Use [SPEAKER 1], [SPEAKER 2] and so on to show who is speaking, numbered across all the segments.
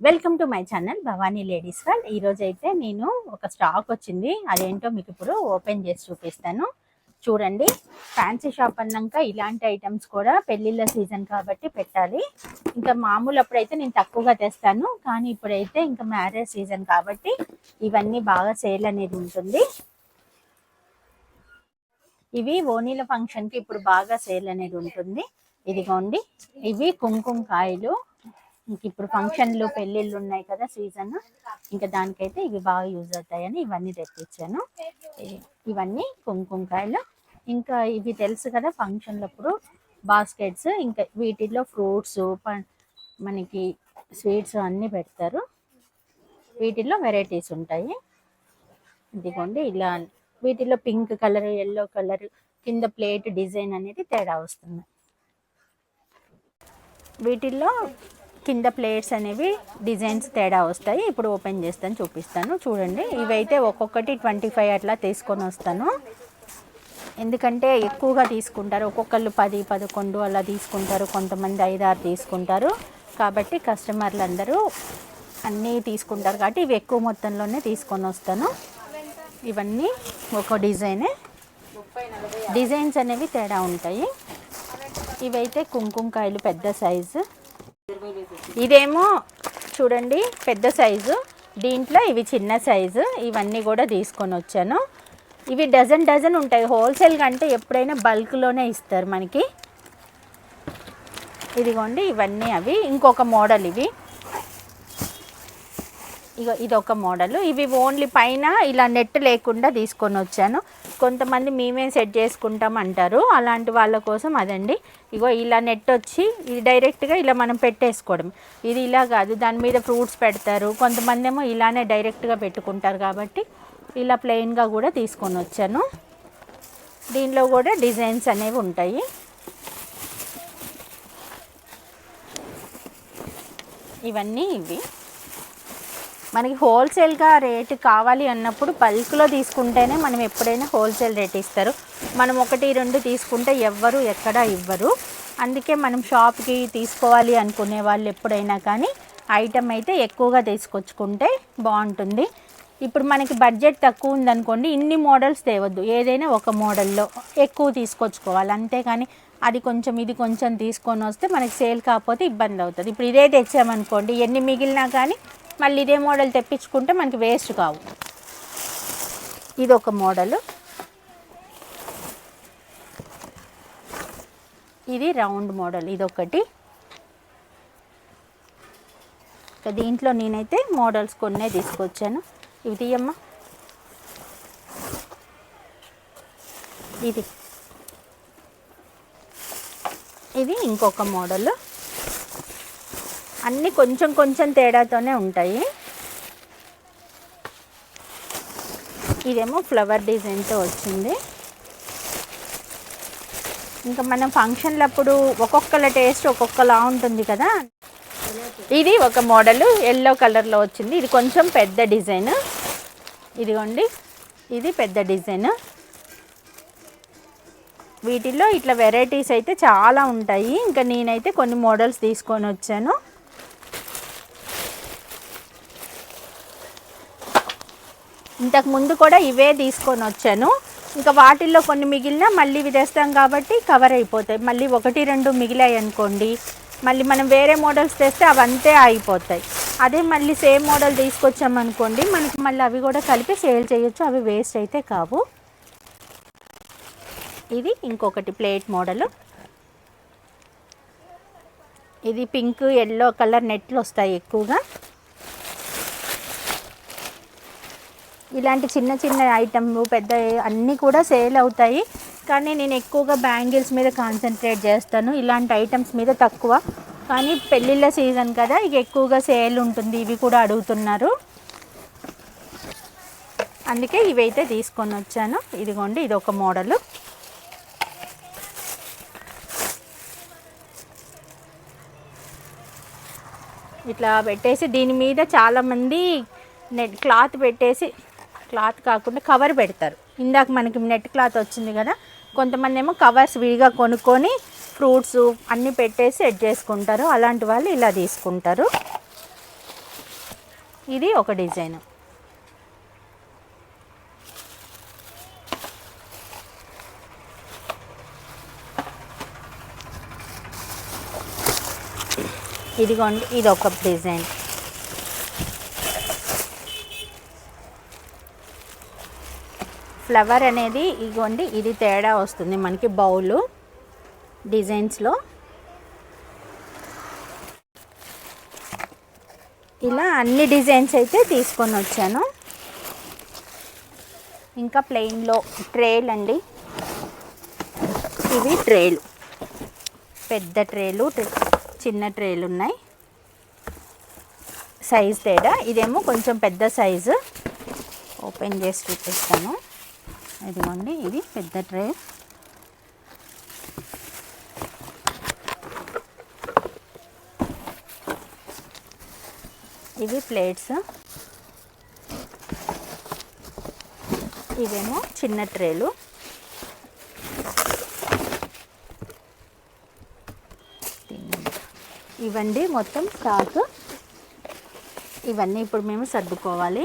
[SPEAKER 1] Welcome to my channel Bhavani ladies world. ఈరోజు అయితే నేను ఒక స్టాక్ వచ్చింది, అదేంటో మీకు ఇప్పుడు ఓపెన్ చేసి చూపిస్తాను. చూడండి, ఫ్యాన్సీ షాప్ అన్నాక ఇలాంటి ఐటమ్స్ కూడా పెళ్ళిళ్ళ సీజన్ కాబట్టి పెట్టాలి. ఇంకా మామూలు అప్పుడైతే నేను తక్కువగా తెస్తాను, కానీ ఇప్పుడైతే ఇంకా మ్యారేజ్ సీజన్ కాబట్టి ఇవన్నీ బాగా సేల్ అనేది ఉంటుంది. ఇవి ఓణీల ఫంక్షన్కి ఇప్పుడు బాగా సేల్ అనేది ఉంటుంది. ఇదిగోండి, ఇవి కుంకుమ కాయలు. ఇంక ఇప్పుడు ఫంక్షన్లు పెళ్ళిళ్ళు ఉన్నాయి కదా సీజన్, ఇంకా దానికైతే ఇవి బాగా యూజ్ అవుతాయని ఇవన్నీ తెప్పించాను. ఇవన్నీ కుంకుమకాయలు. ఇంకా ఇవి తెలుసు కదా ఫంక్షన్లప్పుడు బాస్కెట్స్, ఇంకా వీటిల్లో ఫ్రూట్స్, మనకి స్వీట్స్ అన్నీ పెడతారు. వీటిల్లో వెరైటీస్ ఉంటాయి. ఇదిగోండి ఇలా, వీటిలో పింక్ కలర్, ఎల్లో కలర్, కింద ప్లేట్ డిజైన్ అనేది తేడా వస్తుంది. వీటిల్లో కింద ప్లేట్స్ అనేవి డిజైన్స్ తేడా వస్తాయి. ఇప్పుడు ఓపెన్ చేస్తాను, చూపిస్తాను. చూడండి, ఇవైతే ఒక్కొక్కటి 25 అట్లా తీసుకొని వస్తాను. ఎందుకంటే ఎక్కువగా తీసుకుంటారు, ఒక్కొక్కళ్ళు 10, 11 అలా తీసుకుంటారు, కొంతమంది 5, 6 తీసుకుంటారు. కాబట్టి కస్టమర్లు అందరూ అన్నీ తీసుకుంటారు కాబట్టి ఇవి ఎక్కువ మొత్తంలోనే తీసుకొని వస్తాను. ఇవన్నీ ఒక డిజైన్స్ అనేవి తేడా ఉంటాయి. ఇవైతే కుంకుమకాయలు పెద్ద సైజు. ఇదేమో చూడండి పెద్ద సైజు, దీంట్లో ఇవి చిన్న సైజు. ఇవన్నీ కూడా తీసుకొని వచ్చాను. ఇవి డజన్ ఉంటాయి. హోల్సేల్ కంటే ఎప్పుడైనా బల్క్లోనే ఇస్తారు మనకి. ఇదిగోండి, ఇవన్నీ అవి. ఇంకొక మోడల్ ఇవి, ఇదొక మోడల్. ఇవి ఓన్లీ పైన ఇలా నెట్ లేకుండా తీసుకొని వచ్చాను. కొంతమంది మేమే సెట్ చేసుకుంటాం అంటారు, అలాంటి వాళ్ళ కోసం అదండి. ఇలా నెట్ వచ్చి ఇది డైరెక్ట్గా ఇలా మనం పెట్టేసుకోవడం. ఇది ఇలా కాదు, దాని మీద ఫ్రూట్స్ పెడతారు. కొంతమంది ఏమో ఇలానే డైరెక్ట్గా పెట్టుకుంటారు కాబట్టి ఇలా ప్లెయిన్గా కూడా తీసుకొని వచ్చాను. దీనిలో కూడా డిజైన్స్ అనేవి ఉంటాయి. ఇవన్నీ ఇవి మనకి హోల్సేల్గా రేటు కావాలి అన్నప్పుడు బల్క్లో తీసుకుంటేనే మనం ఎప్పుడైనా హోల్సేల్ రేట్ ఇస్తారు. మనం 1, 2 తీసుకుంటే ఎవ్వరు ఎక్కడా ఇవ్వరు. అందుకే మనం షాప్కి తీసుకోవాలి అనుకునే వాళ్ళు ఎప్పుడైనా కానీ ఐటమ్ అయితే ఎక్కువగా తీసుకొచ్చుకుంటే బాగుంటుంది. ఇప్పుడు మనకి బడ్జెట్ తక్కువ ఉందనుకోండి, ఇన్ని మోడల్స్ తేవద్దు, ఏదైనా ఒక మోడల్లో ఎక్కువ తీసుకొచ్చుకోవాలి. అంతేకాని అది కొంచెం ఇది కొంచెం తీసుకొని వస్తే మనకి సేల్ కాకపోతే ఇబ్బంది అవుతుంది. ఇప్పుడు ఇదే తెచ్చామనుకోండి, ఎన్ని మిగిలినా కానీ మళ్ళీ ఇదే మోడల్ తెప్పించుకుంటే మనకి వేస్ట్ కావు. ఇది ఒక మోడలు. ఇది రౌండ్ మోడల్, ఇదొకటి. దీంట్లో నేనైతే మోడల్స్ కొన్నే తీసుకొచ్చాను. ఇవి తీయమ్మా. ఇది ఇంకొక మోడల్. అన్నీ కొంచెం తేడాతోనే ఉంటాయి. ఇదేమో ఫ్లవర్ డిజైన్తో వచ్చింది. ఇంకా మనం ఫంక్షన్లప్పుడు ఒక్కొక్కల టేస్ట్ ఒక్కొక్కలా ఉంటుంది కదా. ఇది ఒక మోడల్ ఎల్లో కలర్లో వచ్చింది. ఇది కొంచెం పెద్ద డిజైన్. ఇదిగోండి, ఇది పెద్ద డిజైన్. వీటిల్లో ఇట్లా వెరైటీస్ అయితే చాలా ఉంటాయి. ఇంకా నేనైతే కొన్ని మోడల్స్ తీసుకొని వచ్చాను. ఇంతకు ముందు కూడా ఇవే తీసుకొని వచ్చాను. ఇంకా వాటిల్లో కొన్ని మిగిలినా మళ్ళీ ఇవి తెస్తాం కాబట్టి కవర్ అయిపోతాయి. మళ్ళీ 1, 2 మిగిలాయి అనుకోండి, మళ్ళీ మనం వేరే మోడల్స్ తెస్తే అవంతే అయిపోతాయి. అదే మళ్ళీ సేమ్ మోడల్ తీసుకొచ్చామనుకోండి, మనకి మళ్ళీ అవి కూడా కలిపి సేల్ చేయొచ్చు, అవి వేస్ట్ అయితే కావు. ఇది ఇంకొకటి ప్లేట్ మోడల్. ఇది పింక్, ఎల్లో కలర్ నెట్లు వస్తాయి ఎక్కువగా. ఇలాంటి చిన్న ఐటమ్లు పెద్ద అన్నీ కూడా సేల్ అవుతాయి, కానీ నేను ఎక్కువగా బ్యాంగిల్స్ మీద కాన్సన్ట్రేట్ చేస్తాను. ఇలాంటి ఐటమ్స్ మీద తక్కువ. కానీ పెళ్ళిళ్ళ సీజన్ కదా, ఇక ఎక్కువగా సేల్ ఉంటుంది. ఇవి కూడా అడుగుతున్నారు, అందుకే ఇవైతే తీసుకొని వచ్చాను. ఇదిగోండి, ఇది ఒక మోడలు. ఇట్లా పెట్టేసి దీని మీద చాలామంది నెట్ క్లాత్ పెట్టేసి, క్లాత్ కాకుండా కవర్ పెడతారు. ఇందాక మనకి నెట్ క్లాత్ వచ్చింది కదా, కొంతమంది ఏమో కవర్స్ విడిగా కొనుక్కొని ఫ్రూట్స్ అన్నీ పెట్టేసి సెట్ చేసుకుంటారు. అలాంటి వాళ్ళు ఇలా తీసుకుంటారు. ఇది ఒక డిజైన్. ఇదిగోండి, ఇది ఒక డిజైన్. ఫ్లవర్ అనేది ఇదిగోండి, ఇది తేడా వస్తుంది మనకి బౌలు డిజైన్స్లో. ఇలా అన్ని డిజైన్స్ అయితే తీసుకొని వచ్చాను. ఇంకా ప్లెయిన్లో ట్రేలు అండి, ఇవి ట్రేలు, పెద్ద ట్రేలు, చిన్న ట్రేలు ఉన్నాయి, సైజ్ తేడా. ఇదేమో కొంచెం పెద్ద సైజు, ఓపెన్ చేసి చూపిస్తాను. ఇదిగోండి, ఇది పెద్ద ట్రే. ఇవి ప్లేట్స్, ఇవేమో చిన్న ట్రేలు. ఇవండి మొత్తం స్టాక్. ఇవన్నీ ఇప్పుడు మేము సర్దుకోవాలి.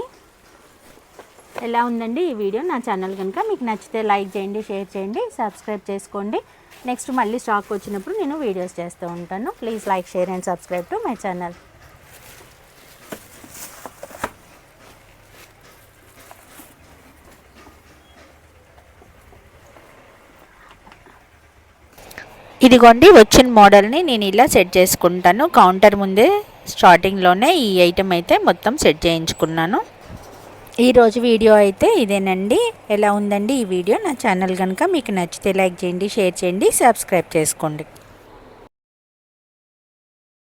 [SPEAKER 1] ఎలా ఉందండి ఈ వీడియో? నా ఛానల్ కనుక మీకు నచ్చితే లైక్ చేయండి, షేర్ చేయండి, సబ్స్క్రైబ్ చేసుకోండి. నెక్స్ట్ మళ్ళీ స్టాక్ వచ్చినప్పుడు నేను వీడియోస్ చేస్తూ ఉంటాను. Please like, share and subscribe to my channel. ఇదిగోండి, వచ్చిన మోడల్ని నేను ఇలా సెట్ చేసుకుంటాను. కౌంటర్ ముందే స్టార్టింగ్లోనే ఈ ఐటెం అయితే మొత్తం సెట్ చేయించుకున్నాను. ఈరోజు వీడియో అయితే ఇదేనండి. ఎలా ఉందండి ఈ వీడియో? నా ఛానల్ కనుక మీకు నచ్చితే లైక్ చేయండి, షేర్ చేయండి, సబ్స్క్రైబ్ చేసుకోండి.